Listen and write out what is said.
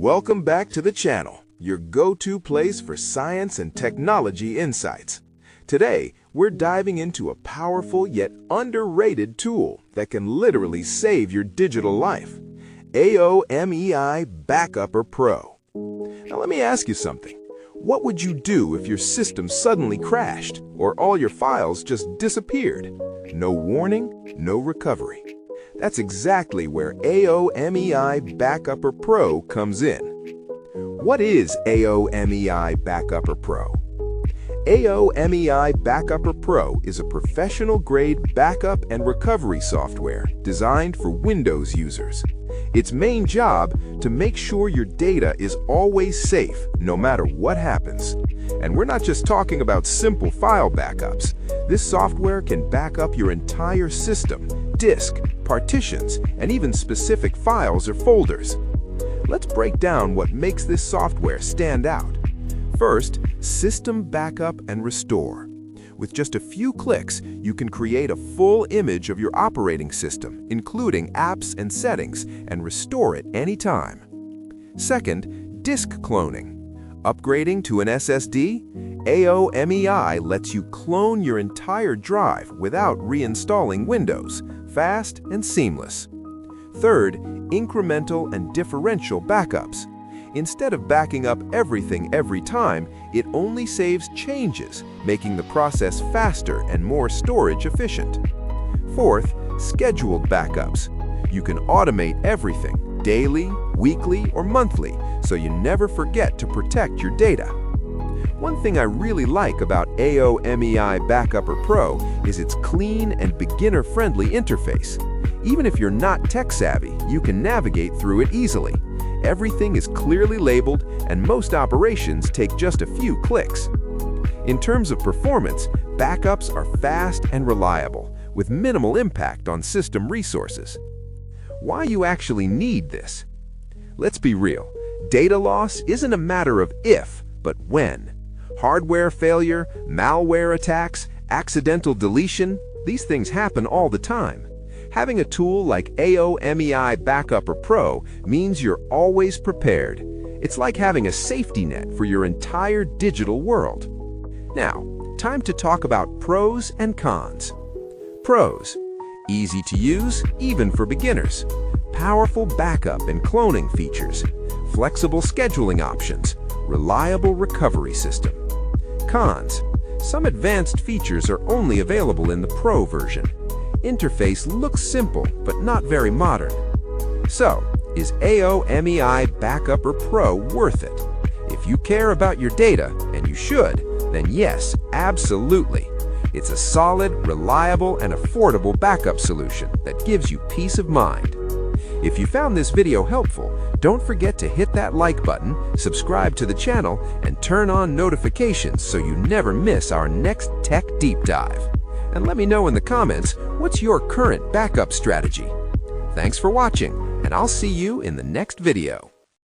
Welcome back to the channel, your go-to place for science and technology insights. Today, we're diving into a powerful yet underrated tool that can literally save your digital life. AOMEI Backupper Pro. Now let me ask you something. What would you do if your system suddenly crashed or all your files just disappeared? No warning, no recovery. That's exactly where AOMEI Backupper Pro comes in. What is AOMEI Backupper Pro? AOMEI Backupper Pro is a professional-grade backup and recovery software designed for Windows users. Its main job to make sure your data is always safe, no matter what happens. And we're not just talking about simple file backups. This software can back up your entire system, disk, partitions, and even specific files or folders. Let's break down what makes this software stand out. First, System Backup and Restore. With just a few clicks, you can create a full image of your operating system, including apps and settings, and restore it anytime. Second, Disk Cloning. Upgrading to an SSD? AOMEI lets you clone your entire drive without reinstalling Windows, fast and seamless. Third, Incremental and Differential Backups. Instead of backing up everything every time, it only saves changes, making the process faster and more storage efficient. Fourth, Scheduled Backups. You can automate everything, daily, weekly, or monthly, so you never forget to protect your data. One thing I really like about AOMEI Backupper Pro is its clean and beginner-friendly interface. Even if you're not tech-savvy, you can navigate through it easily. Everything is clearly labeled, and most operations take just a few clicks. In terms of performance, backups are fast and reliable, with minimal impact on system resources. Why you actually need this? Let's be real. Data loss isn't a matter of if, but when. Hardware failure, malware attacks, accidental deletion, these things happen all the time. Having a tool like AOMEI Backupper Pro means you're always prepared. It's like having a safety net for your entire digital world. Now, time to talk about pros and cons. Pros: easy to use, even for beginners. Powerful backup and cloning features. Flexible scheduling options. Reliable recovery system. Cons: some advanced features are only available in the Pro version. Interface looks simple, but not very modern. So, is AOMEI Backupper Pro worth it? If you care about your data, and you should, then yes, absolutely. It's a solid, reliable, and affordable backup solution that gives you peace of mind. If you found this video helpful, don't forget to hit that like button, subscribe to the channel, and turn on notifications so you never miss our next tech deep dive. And let me know in the comments, what's your current backup strategy? Thanks for watching, and I'll see you in the next video.